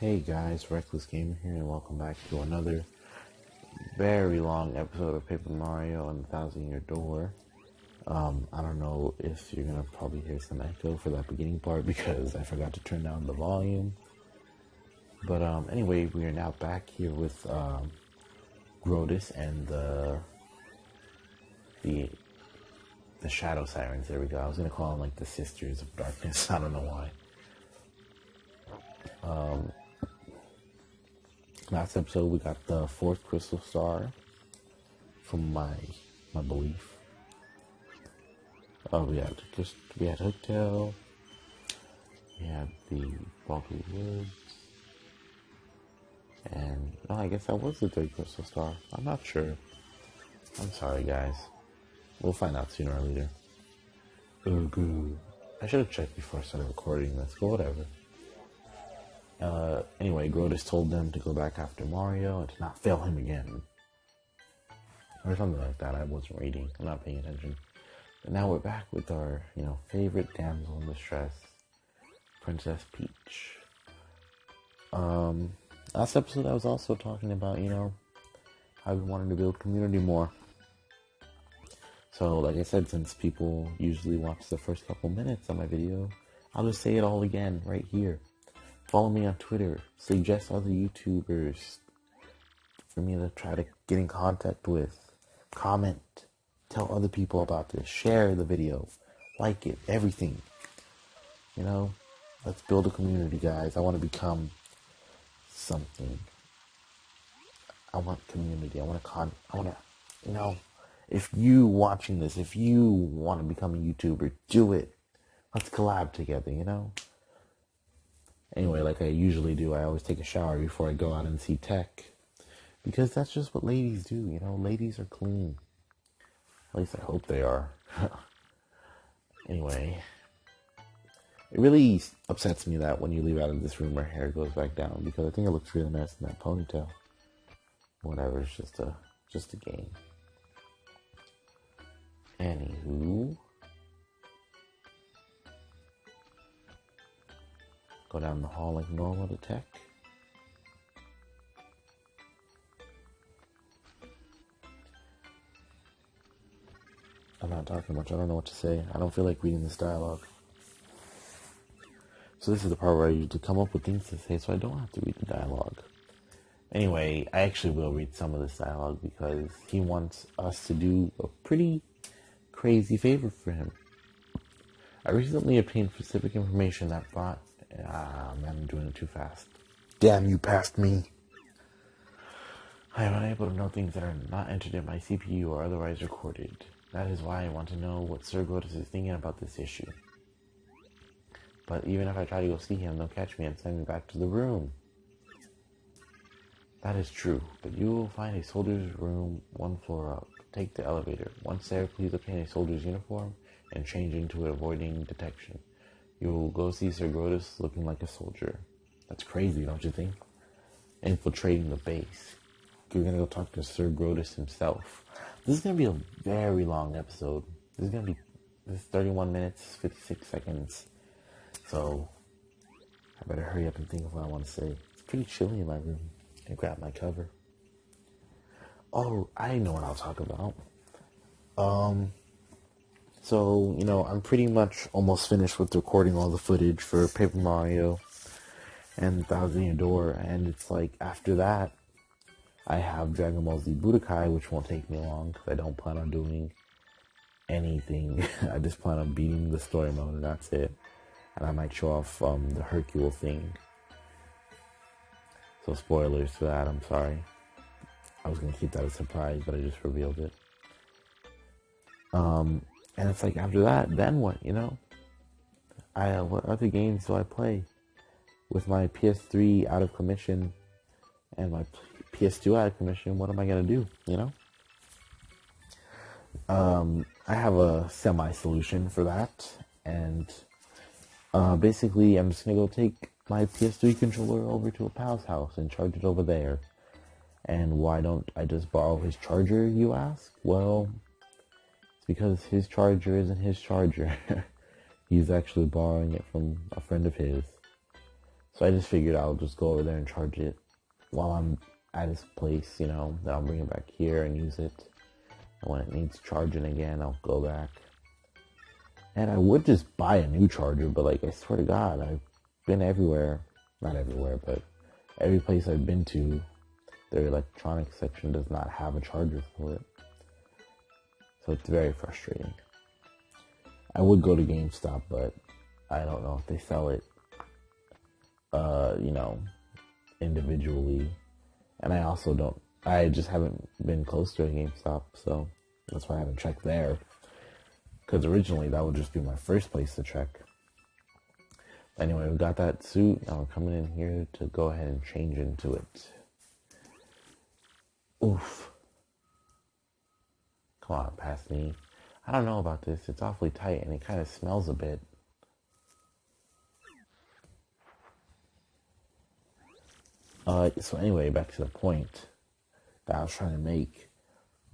Hey guys, Reckless Gamer here, and welcome back to another very long episode of Paper Mario and the Thousand Year Door. I don't know if you're gonna probably hear some echo for that beginning part because I forgot to turn down the volume. But anyway, we are now back here with Grodus and the Shadow Sirens. There we go. I was gonna call them like the Sisters of Darkness. I don't know why. Last episode we got the 4th crystal star from my belief. We had Hooktail, we had the Bulky Woods, and I guess that was the 3rd crystal star. I'm not sure. I'm sorry guys. We'll find out sooner or later. Ooh. I should have checked before I started recording this, but whatever. Anyway, Grodus told them to go back after Mario and to not fail him again. Or something like that. I wasn't reading. I'm not paying attention. But now we're back with our, favorite damsel in distress, Princess Peach. Last episode I was also talking about, how we wanted to build community more. So, like I said, since people usually watch the first couple minutes of my video, I'll just say it all again right here. Follow me on Twitter. Suggest other YouTubers for me to try to get in contact with. Comment. Tell other people about this. Share the video. Like it. Everything. Let's build a community, guys. I want to become something. I want community. I want to, if you watching this, if you want to become a YouTuber, do it. Let's collab together, Anyway, like I usually do, I always take a shower before I go out and see tech. Because that's just what ladies do, Ladies are clean. At least I hope they are. Anyway. It really upsets me that when you leave out of this room, her hair goes back down. Because I think it looks really nice in that ponytail. Whatever, it's just a game. Anywho. Go down the hall like normal to tech. I'm not talking much. I don't know what to say. I don't feel like reading this dialogue. So this is the part where I usually come up with things to say so I don't have to read the dialogue. Anyway, I actually will read some of this dialogue because he wants us to do a pretty crazy favor for him. I recently obtained specific information that brought... man, I'm doing it too fast. Damn, you passed me. I am unable to know things that are not entered in my CPU or otherwise recorded. That is why I want to know what Sir Grodus is thinking about this issue. But even if I try to go see him, they'll catch me and send me back to the room. That is true, but you will find a soldier's room 1 floor up. Take the elevator. Once there, please obtain a soldier's uniform and change into it, avoiding detection. You will go see Sir Grodus looking like a soldier. That's crazy, don't you think? Infiltrating the base. You're gonna go talk to Sir Grodus himself. This is gonna be a very long episode. This is 31 minutes, 56 seconds. So, I better hurry up and think of what I want to say. It's pretty chilly in my room. I grab my cover. Oh, I know what I'll talk about. So, I'm pretty much almost finished with recording all the footage for Paper Mario and Thousand Year Door, and it's like, after that, I have Dragon Ball Z Budokai, which won't take me long, because I don't plan on doing anything. I just plan on beating the story mode, and that's it. And I might show off the Hercule thing. So spoilers for that, I'm sorry. I was going to keep that a surprise, but I just revealed it. And it's like, after that, then what, what other games do I play? With my PS3 out of commission and my PS2 out of commission, what am I going to do, I have a semi-solution for that, and basically I'm just going to go take my PS3 controller over to a pal's house and charge it over there. And why don't I just borrow his charger, you ask? Well, because his charger isn't his charger. He's actually borrowing it from a friend of his. So I just figured I'll just go over there and charge it while I'm at his place, then I'll bring it back here and use it. And when it needs charging again, I'll go back. And I would just buy a new charger, but I swear to God, I've been everywhere. Not everywhere, but every place I've been to, their electronics section does not have a charger for it. So it's very frustrating. I would go to GameStop, but I don't know if they sell it, individually. And I just haven't been close to a GameStop, so that's why I haven't checked there. Because originally that would just be my first place to check. Anyway, we got that suit. Now we're coming in here to go ahead and change into it. Oof. Come on, past me. I don't know about this. It's awfully tight and it kind of smells a bit. So anyway, back to the point that I was trying to make.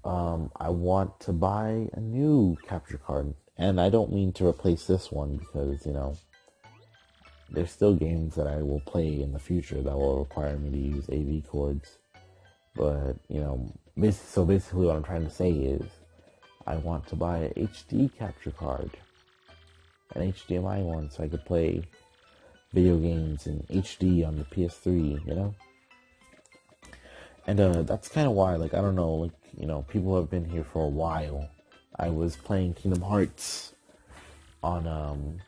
I want to buy a new capture card. And I don't mean to replace this one because, there's still games that I will play in the future that will require me to use AV cords. But, so basically what I'm trying to say is I want to buy an HD capture card. An HDMI one so I could play video games in HD on the PS3, And that's kind of why, I don't know, people have been here for a while. I was playing Kingdom Hearts on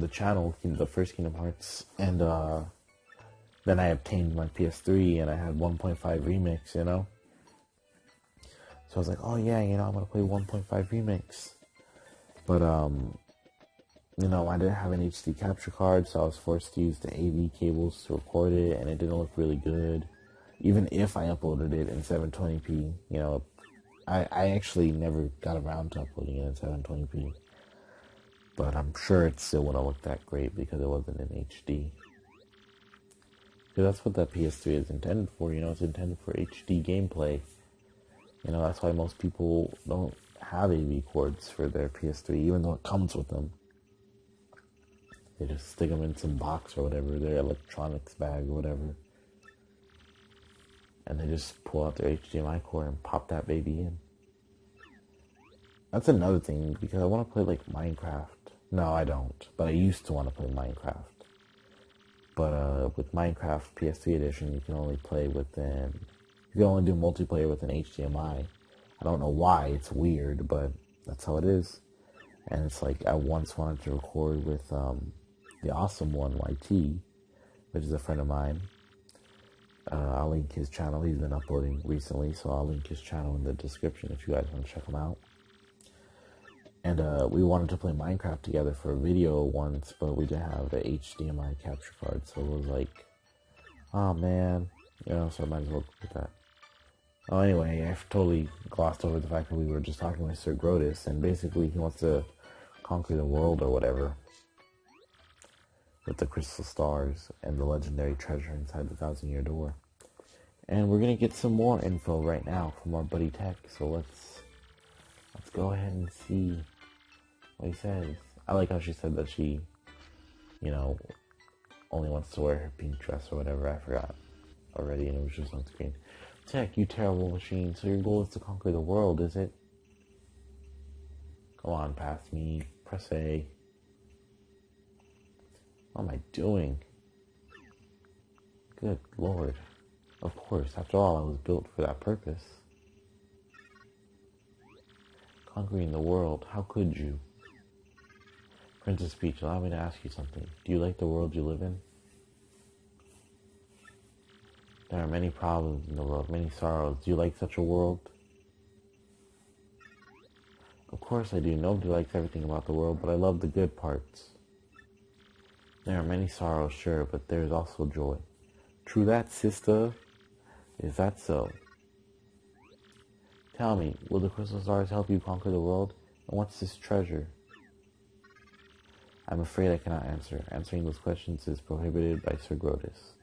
the channel, the first Kingdom Hearts, and then I obtained my PS3 and I had 1.5 Remix, So I was like, oh yeah, I'm gonna play 1.5 Remix. But I didn't have an HD capture card, so I was forced to use the AV cables to record it, and it didn't look really good. Even if I uploaded it in 720p, I actually never got around to uploading it in 720p. But I'm sure it still wouldn't look that great because it wasn't in HD. Because that's what that PS3 is intended for, it's intended for HD gameplay. That's why most people don't have AV cords for their PS3, even though it comes with them. They just stick them in some box or whatever, their electronics bag or whatever. And they just pull out their HDMI cord and pop that baby in. That's another thing, because I want to play Minecraft. No, I don't, but I used to want to play Minecraft. But with Minecraft PS3 edition, you can only do multiplayer with an HDMI. I don't know why, it's weird, but that's how it is. And it's I once wanted to record with the awesome one, YT, which is a friend of mine. I'll link his channel. He's been uploading recently, so I'll link his channel in the description if you guys want to check him out. And we wanted to play Minecraft together for a video once, but we didn't have the HDMI capture card, so it was oh man, so I might as well get that. Oh, anyway, I've totally glossed over the fact that we were just talking with Sir Grotus, and basically he wants to conquer the world or whatever with the crystal stars and the legendary treasure inside the 1,000-year door. And we're gonna get some more info right now from our buddy Tech, so let's go ahead and see what he says. I like how she said that she, only wants to wear her pink dress or whatever. I forgot already, and it was just on screen. Tech, you terrible machine. So your goal is to conquer the world, is it? Come on, past me. Press A. What am I doing? Good Lord. Of course, after all, I was built for that purpose. Conquering the world, how could you? Princess Peach, allow me to ask you something. Do you like the world you live in? There are many problems in the world, many sorrows. Do you like such a world? Of course I do. Nobody likes everything about the world, but I love the good parts. There are many sorrows, sure, but there is also joy. True that, sister? Is that so? Tell me, will the crystal stars help you conquer the world? And what's this treasure? I'm afraid I cannot answer. Answering those questions is prohibited by Sir Grotus.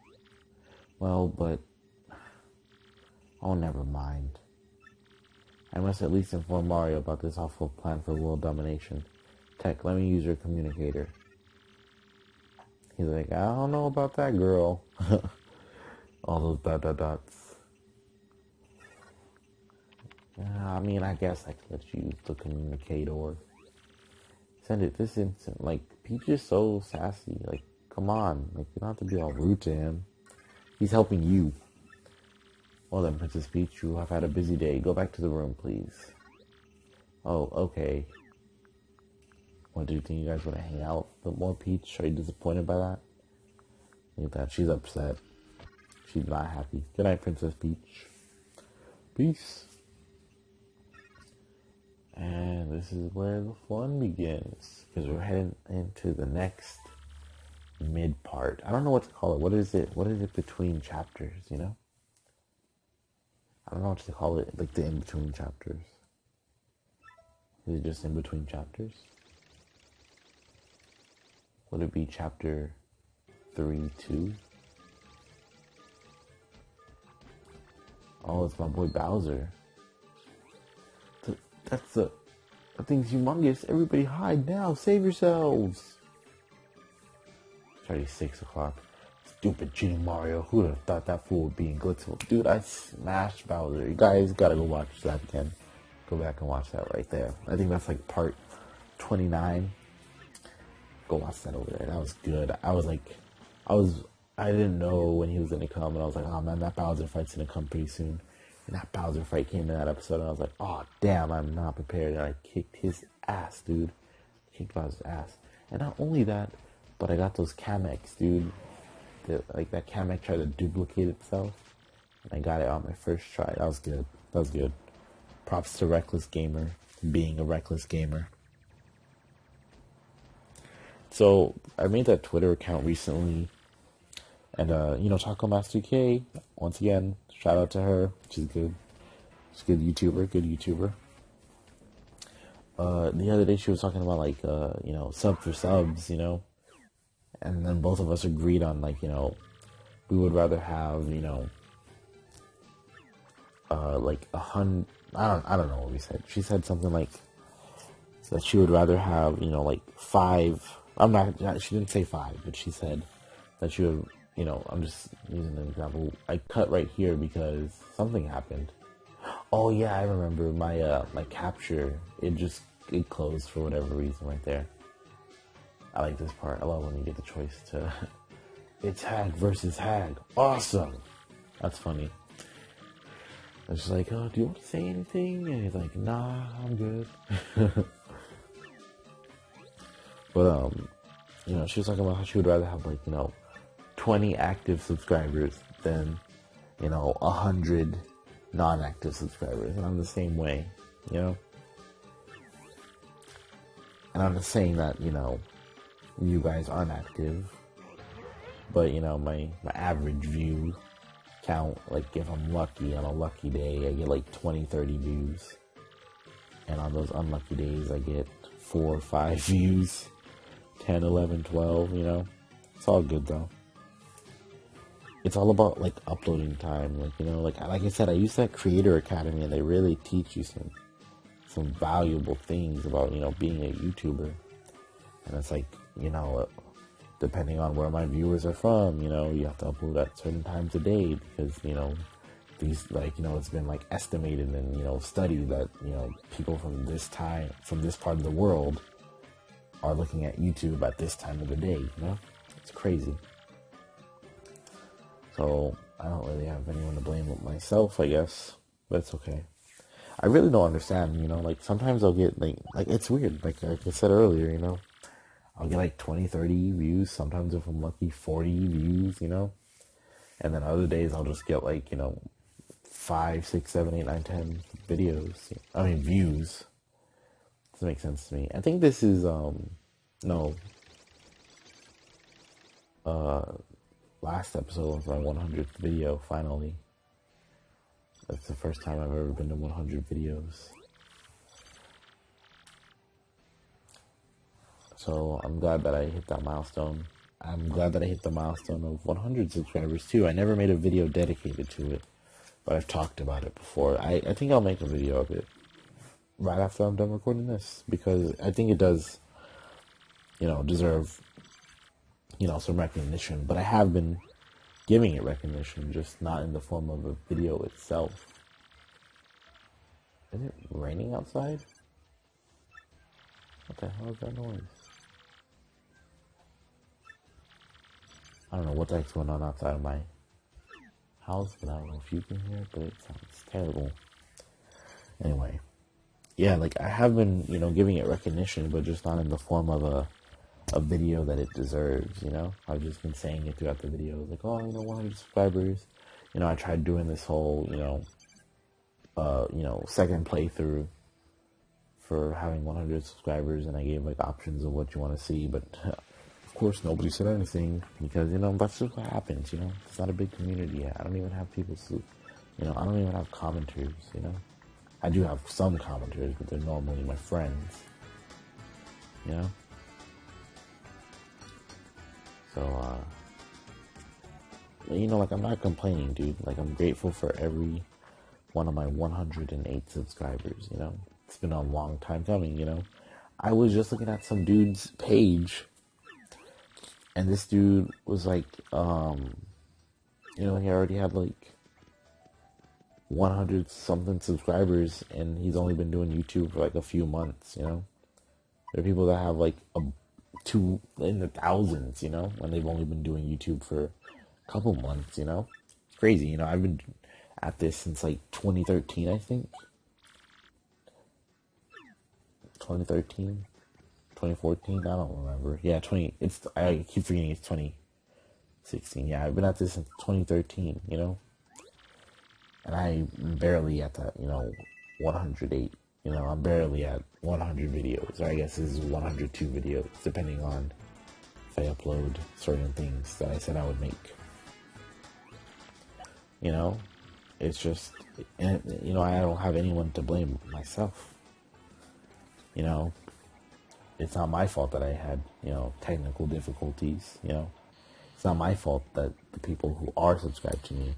Well, but... Oh, never mind. I must at least inform Mario about this awful plan for world domination. Tech, let me use your communicator. He's like, I don't know about that girl. All those dots. I mean, I guess I could let you use the communicator. Send it this instant. Like, Peach is so sassy. Like, come on. Like, you don't have to be all rude to him. He's helping you. Well then, Princess Peach, you have had a busy day. Go back to the room, please. Oh, okay. What, do you think you guys want to hang out a bit more, Peach? Are you disappointed by that? Look at that. She's upset. She's not happy. Good night, Princess Peach. Peace. And this is where the fun begins. Because we're heading into the next mid part. I don't know what to call it. What is it? What is it between chapters, you know? I don't know what to call it. Like the in-between chapters. Is it just in between chapters? Would it be chapter 3-2? Oh, it's my boy Bowser. That thing's humongous. Everybody hide now. Save yourselves. It's already 6 o'clock. Stupid cheating Mario. Who'd have thought that fool would be in Glitzville? Dude, I smashed Bowser. You guys gotta go watch that again. Go back and watch that right there. I think that's like part 29. Go watch that over there. That was good. I didn't know when he was gonna come, and I was like, oh man, that Bowser fight's gonna come pretty soon. And that Bowser fight came in that episode, and I was like, oh damn, I'm not prepared. And I kicked his ass, dude. Kicked Bowser's ass. And not only that, but I got those Kamex, dude. That Kamek tried to duplicate itself. And I got it on my first try. That was good. That was good. Props to Reckless Gamer, being a reckless gamer. So, I made that Twitter account recently. And, Taco Master K, once again, shout out to her. She's good. She's a good YouTuber. The other day she was talking about, sub for subs, And then both of us agreed on, we would rather have, 100, I don't know what we said. She said something like that she would rather have, 5. She didn't say 5, but she said that she would, I'm just using an example. I cut right here because something happened. Oh yeah, I remember my capture. It closed for whatever reason right there. I like this part. I love when you get the choice to. It's Hag versus Hag. Awesome. That's funny. I was just like, oh, do you want to say anything? And he's like, nah, I'm good. But she was talking about how she would rather have 20 active subscribers than 100 non-active subscribers, and I'm the same way, And I'm just saying that you guys aren't active, but my average view count, if I'm lucky on a lucky day, I get 20, 30 views, and on those unlucky days I get 4 or 5 views, 10, 11, 12, it's all good though. It's all about uploading time, like I said, I use that Creator Academy, and they really teach you some valuable things about being a YouTuber. And it's depending on where my viewers are from, you have to upload at certain times a day because these it's been estimated and studied that people from this part of the world are looking at YouTube at this time of the day. It's crazy. So I don't really have anyone to blame but myself, I guess, but it's okay. I really don't understand, sometimes I'll get, it's weird, like I said earlier, I'll get 20, 30 views, sometimes if I'm lucky, 40 views, and then other days I'll just get 5, 6, 7, 8, 9, 10 views. Doesn't make sense to me. I think this is, last episode was my 100th video, finally. That's the first time I've ever been to 100 videos. So I'm glad that I hit that milestone. I'm glad that I hit the milestone of 100 subscribers too. I never made a video dedicated to it, but I've talked about it before. I think I'll make a video of it right after I'm done recording this, because I think it does, deserve, some recognition. But I have been giving it recognition, just not in the form of a video itself. Is it raining outside? What the hell is that noise? I don't know what the heck's going on outside of my house, but I don't know if you can hear it, but it sounds terrible. Anyway, yeah, like I have been, giving it recognition, but just not in the form of a video that it deserves, I've just been saying it throughout the videos, like, 100 subscribers. I tried doing this whole, second playthrough for having 100 subscribers, and I gave like options of what you want to see, but of course nobody said anything, because that's just what happens. It's not a big community yet. I don't even have people I don't even have commenters. I do have some commenters, but they're normally my friends. So like, I'm not complaining, dude. Like, I'm grateful for every one of my 108 subscribers. It's been a long time coming. I was just looking at some dude's page, and this dude was like, he already had like 100 something subscribers, and he's only been doing YouTube for like a few months. There are people that have like two in the thousands, when they've only been doing YouTube for a couple months. It's crazy. I've been at this since like 2013, I think. 2013, 2014, I don't remember. Yeah, I keep forgetting it's 2016. Yeah, I've been at this since 2013, and I'm barely at that, 108. I'm barely at 100 videos, or I guess this is 102 videos, depending on if I upload certain things that I said I would make. It's just, I don't have anyone to blame myself. It's not my fault that I had, technical difficulties, It's not my fault that the people who are subscribed to me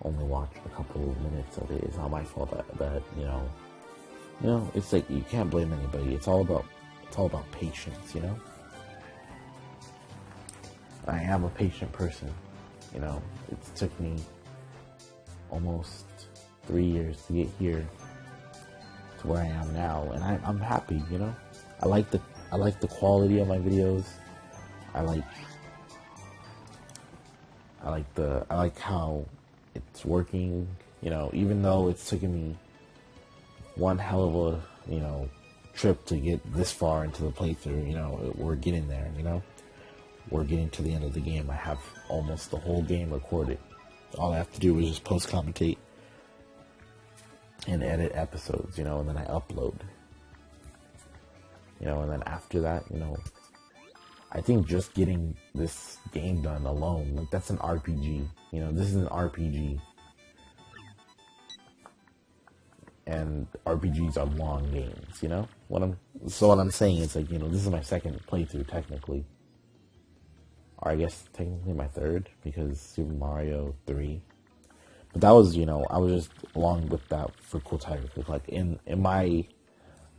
only watch a couple of minutes of it. It's not my fault that it's like, you can't blame anybody. It's all about patience, I am a patient person, It took me almost 3 years to get here to where I am now, and I'm happy, I like the quality of my videos. I like how it's working, even though it's taken me one hell of a, trip to get this far into the playthrough. We're getting there, we're getting to the end of the game. I have almost the whole game recorded. All I have to do is just post-commentate and edit episodes, and then I upload. And then after that, I think just getting this game done alone, like, that's an RPG. This is an RPG. And RPGs are long games, What I'm saying is, like, this is my second playthrough, technically. Or I guess technically my third, because Super Mario 3. But that was, I was just along with that for Cool Tiger Cook. Like, in my,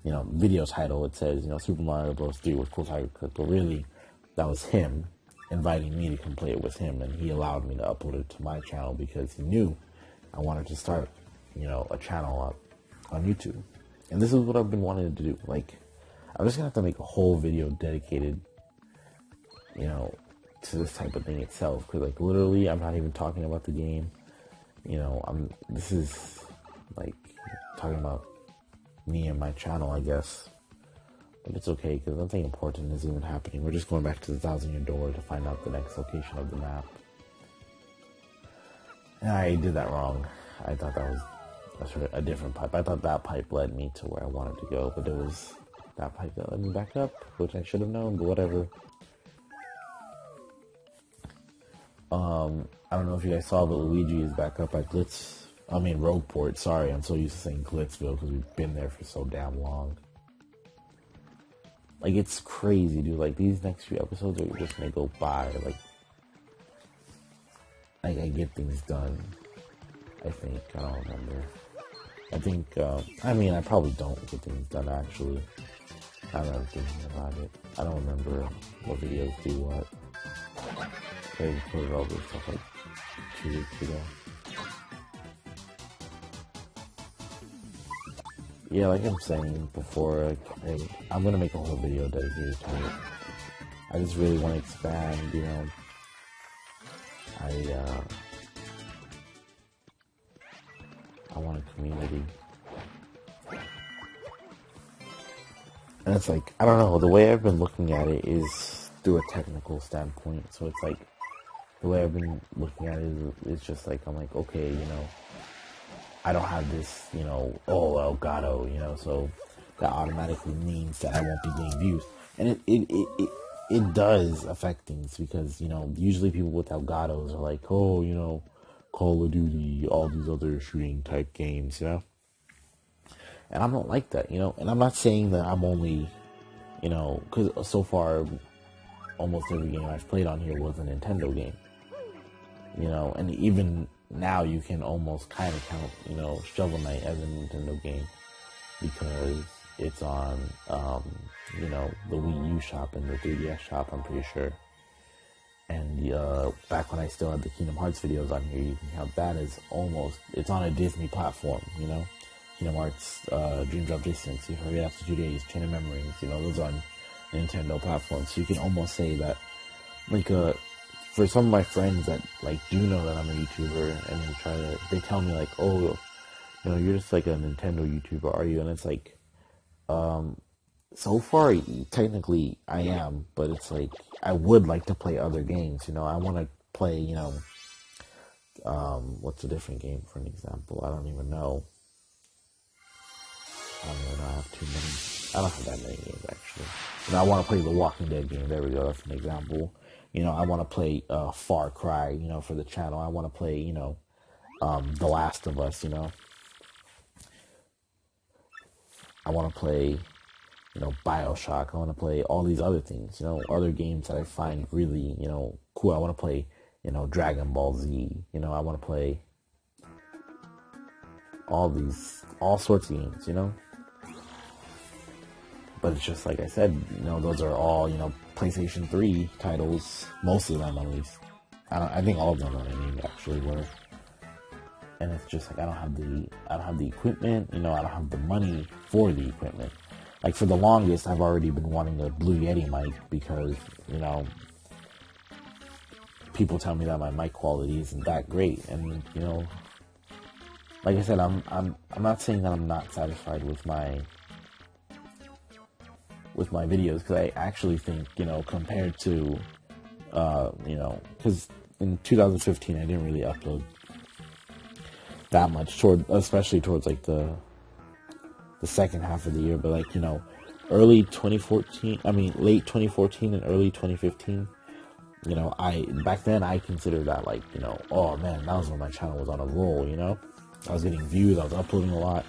video title, it says, Super Mario Bros. 3 with Cool Tiger Cook. But really, that was him inviting me to come play it with him. And he allowed me to upload it to my channel because he knew I wanted to start, a channel up on YouTube. And this is what I've been wanting to do. Like, I'm just going to have to make a whole video dedicated, to this type of thing itself. Because, like, literally, I'm not even talking about the game. This is, like, talking about me and my channel, I guess. But it's okay, because nothing important is even happening. We're just going back to the 1,000-year door to find out the next location of the map. And I did that wrong. I thought that was a different pipe. I thought that pipe led me to where I wanted to go, but it was that pipe that led me back up, which I should have known, but whatever. I don't know if you guys saw, but Luigi is back up at Rogueport. Sorry, I'm so used to saying Glitzville because we've been there for so damn long. Like, it's crazy, dude. Like, these next few episodes are just gonna go by. Like, I get things done. I think. I don't remember. I think, I probably don't get things done, actually. I'm not thinking about it. I don't remember what videos do what. I recorded all this stuff like 2 weeks ago. Yeah, like I'm saying before, I'm gonna make a whole video dedicated to it. I just really want to expand, you know. I want a community. And it's like, I don't know, the way I've been looking at it is through a technical standpoint. So it's like, the way I've been looking at it is just like, I'm like, okay, you know, I don't have this, you know, oh, Elgato, you know, so that automatically means that I won't be getting views. And it does affect things because, you know, usually people with Elgatos are like, oh, you know, Call of Duty, all these other shooting type games, you know? And I'm not like that, you know? And I'm not saying that I'm only, you know, because so far, almost every game I've played on here was a Nintendo game. You know, and even now you can almost kind of count, you know, Shovel Knight as a Nintendo game because it's on, you know, the Wii U shop and the 3DS shop, I'm pretty sure. And back when I still had the Kingdom Hearts videos on here, you can count that as almost, it's on a Disney platform, you know? Kingdom Hearts, Dream Drop Distance, you Hurry After 2 Days, Chain of Memories, you know, those are on Nintendo platforms. So you can almost say that, like, for some of my friends that, like, do know that I'm a YouTuber, and they tell me, like, oh, you know, you're just, like, a Nintendo YouTuber, are you? And it's like, so far, technically, I am, but it's like, I would like to play other games, you know, I want to play, you know, what's a different game, for an example? I don't even know. I have too many. I don't have that many games, actually. You know, I want to play the Walking Dead game. There we go. That's an example. You know, I want to play Far Cry, you know, for the channel. I want to play, you know, The Last of Us, you know. I want to play, you know, Bioshock. I want to play all these other things, you know, other games that I find really, you know, cool. I want to play, you know, Dragon Ball Z. You know, I want to play all sorts of games, you know. But it's just like I said, you know, those are all, you know, PlayStation 3 titles. Most of them, at least. I think all of them that I named actually were. And it's just like I don't have the equipment, you know, I don't have the money for the equipment. Like for the longest, I've already been wanting a Blue Yeti mic because, you know, people tell me that my mic quality isn't that great, and you know, like I said, I'm not saying that I'm not satisfied with my videos, because I actually think, you know, compared to, you know, because in 2015 I didn't really upload that much especially towards like the second half of the year, but like, you know, late 2014 and early 2015, you know, back then I considered that like, you know, oh man, that was when my channel was on a roll, you know, I was getting views, I was uploading a lot,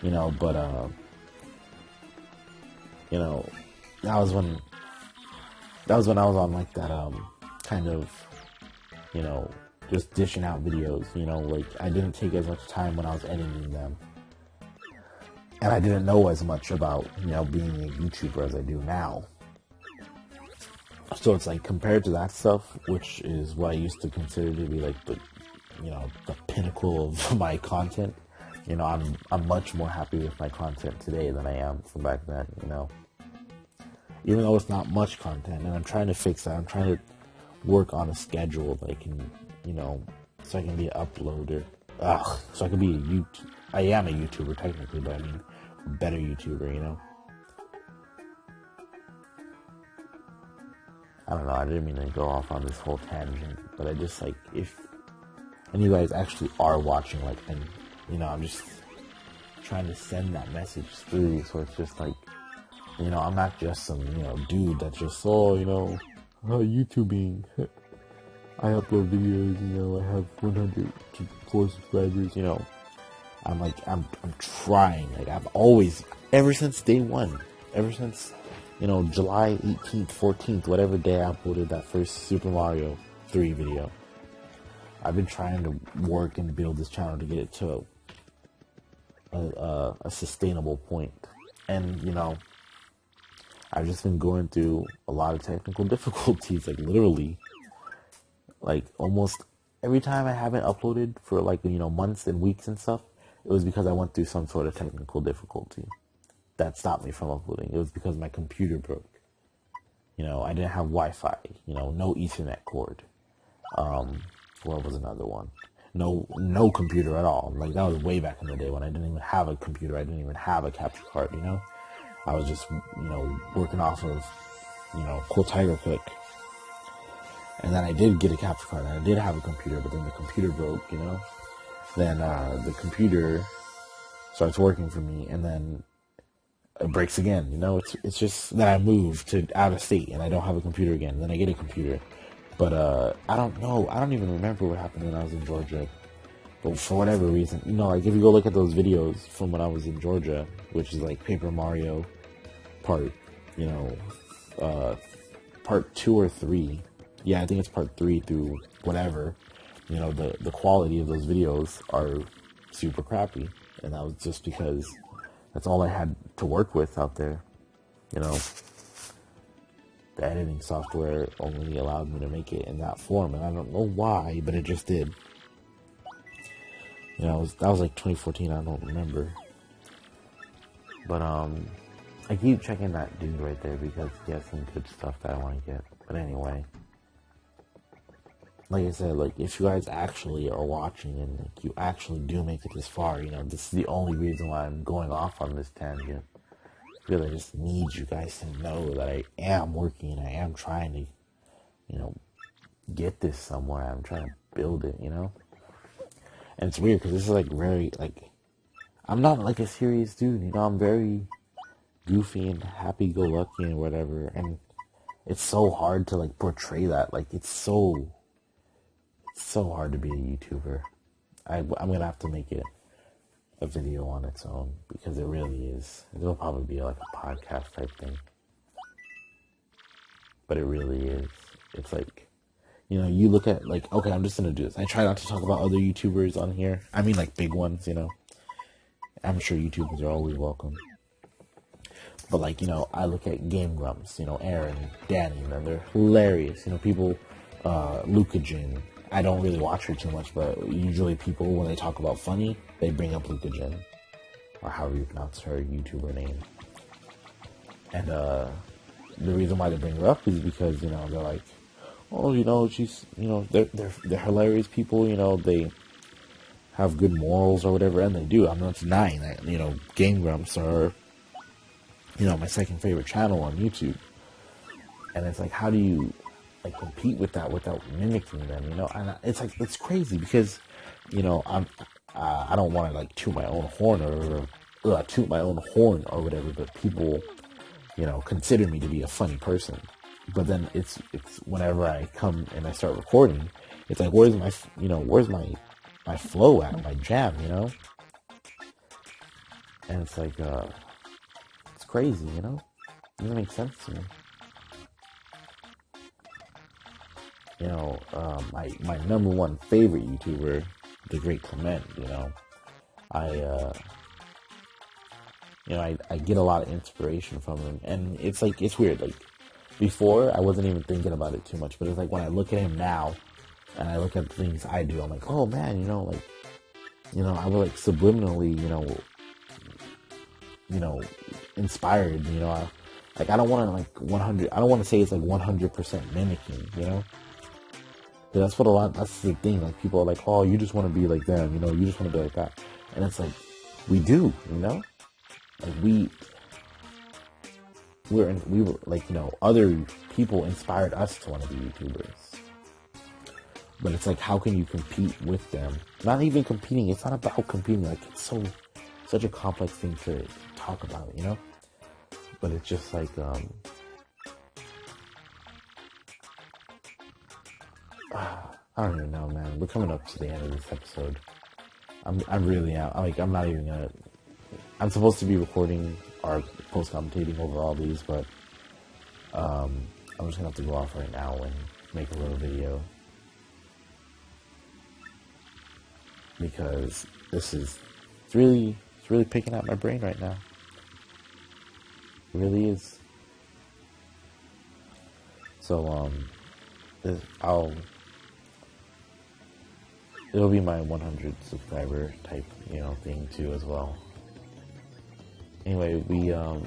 you know, but you know, that was when I was on like that kind of, you know, just dishing out videos, you know, like I didn't take as much time when I was editing them, and I didn't know as much about, you know, being a YouTuber as I do now. So it's like, compared to that stuff, which is what I used to consider to be like the, you know, the pinnacle of my content, you know, I'm much more happy with my content today than I am from back then, you know. Even though it's not much content, and I'm trying to fix that. I'm trying to work on a schedule that I can, you know, so I can be an uploader. So I can be I am a YouTuber technically, but I mean a better YouTuber, you know. I don't know, I didn't mean to go off on this whole tangent, but I just like, and you guys actually are watching, like, and, you know, I'm just trying to send that message through, so it's just like, you know, I'm not just some, you know, dude that's just, oh, you know, YouTubing. I upload videos, you know, I have 104 subscribers, you know. I'm like, I'm trying. Like, I've always, ever since day one, ever since, you know, July 18th, 14th, whatever day I uploaded that first Super Mario 3 video, I've been trying to work and build this channel to get it to a sustainable point. And, you know, I've just been going through a lot of technical difficulties, like literally. like almost every time I haven't uploaded for like, months and weeks and stuff, it was because I went through some sort of technical difficulty that stopped me from uploading. It was because my computer broke. I didn't have Wi-Fi, no Ethernet cord. What was another one? No computer at all. Like, that was way back in the day when I didn't even have a computer. I didn't even have a capture card, I was just, working off of, Cool Tiger Pick. And then I did get a capture card, and I did have a computer, but then the computer broke, Then the computer starts working for me, and then it breaks again, It's just that I moved to out of state, and I don't have a computer again. Then I get a computer. But I don't know. I don't even remember what happened when I was in Georgia. But for whatever reason, like if you go look at those videos from when I was in Georgia, which is like Paper Mario part, part 2 or 3. Yeah, I think it's part 3 through whatever. The quality of those videos are super crappy. And that was just because that's all I had to work with out there. The editing software only allowed me to make it in that form, and I don't know why, but it just did. That was like 2014, I don't remember. But I keep checking that dude right there because he has some good stuff that I want to get. But anyway, like I said, like if you guys actually are watching and like, you actually do make it this far, this is the only reason why I'm going off on this tangent. Because I just need you guys to know that I am working and I am trying to, get this somewhere. I'm trying to build it, And it's weird because this is like very, like, I'm not like a serious dude, I'm very goofy and happy-go-lucky and whatever. And it's so hard to like portray that. Like, it's so hard to be a YouTuber. I'm going to have to make it a video on its own because it really is. It'll probably be like a podcast type thing, but it really is. It's like, you look at like, okay, I'm just gonna do this. I try not to talk about other YouTubers on here. I mean, like big ones, I'm sure YouTubers are always welcome, but like, I look at Game Grumps, Aaron, Danny, and they're hilarious. People, Luca Jin. I don't really watch her too much, but usually people, when they talk about funny, they bring up Luca Jin, or however you pronounce her YouTuber name. And the reason why they bring her up is because, they're like, oh, she's, they're hilarious people, they have good morals or whatever, and they do. I'm not denying that, Game Grumps are, my second favorite channel on YouTube. And it's like, how do you like compete with that without mimicking them, And it's like, it's crazy because, I don't want to like toot my own horn or whatever, but people, consider me to be a funny person. But then it's whenever I come and I start recording, it's like, where's my flow at, my jam, And it's like, it's crazy, it doesn't make sense to me. My number one favorite YouTuber, the Great Clement, I get a lot of inspiration from him, and it's like, it's weird, like, before, I wasn't even thinking about it too much, but it's like, when I look at him now, and I look at the things I do, I'm like, oh man, I was like, subliminally, inspired, like, I don't want to, like, I don't want to say it's like 100% mimicking, But that's the thing, like, people are like, oh, you just want to be like them, you just want to be like that. And it's like, we do, like, we were like, other people inspired us to want to be YouTubers. But it's like, how can you compete with them? Not even competing, it's not about competing, like, it's such a complex thing to talk about, But it's just like, I don't even know, man. We're coming up to the end of this episode. I'm really out. I'm not even gonna. I'm supposed to be recording or post commentating over all these, but I'm just gonna have to go off right now and make a little video because it's really picking at my brain right now. It really is. So I'll it'll be my 100 subscriber type, thing too as well. Anyway, we're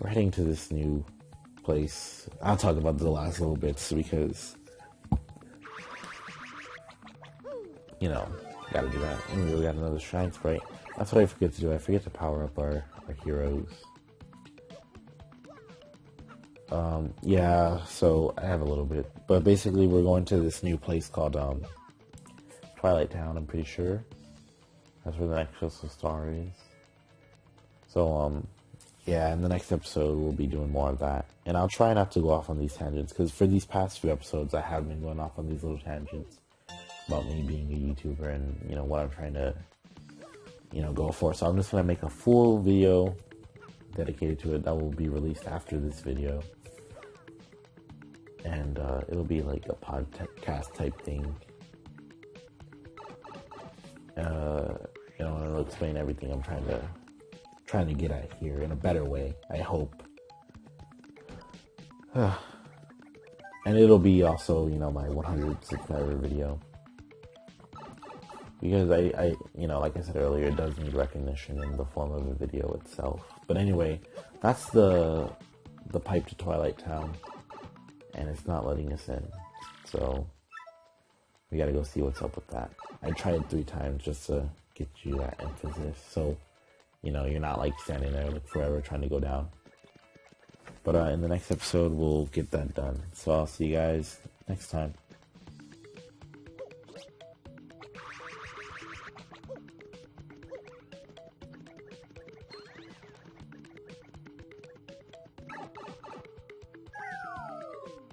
heading to this new place. I'll talk about the last little bits because, gotta do that. And we got another shrine sprite. That's what I forget to do. I forget to power up our heroes. Yeah, so I have a little bit. But basically we're going to this new place called Twilight Town, I'm pretty sure. That's where the next crystal star is. So, yeah, in the next episode we'll be doing more of that. And I'll try not to go off on these tangents, because for these past few episodes I have been going off on these little tangents about me being a YouTuber and, what I'm trying to, go for. So I'm just going to make a full video dedicated to it that will be released after this video. And it'll be like a podcast type thing. And it'll explain everything I'm trying to get at here in a better way, I hope. And it'll be also, my 100 subscriber video. Because I like I said earlier, it does need recognition in the form of a video itself. But anyway, that's the pipe to Twilight Town. And it's not letting us in. So, we gotta go see what's up with that. I tried 3 times just to get you that emphasis. So, you're not like standing there like forever trying to go down. But in the next episode, we'll get that done. So I'll see you guys next time.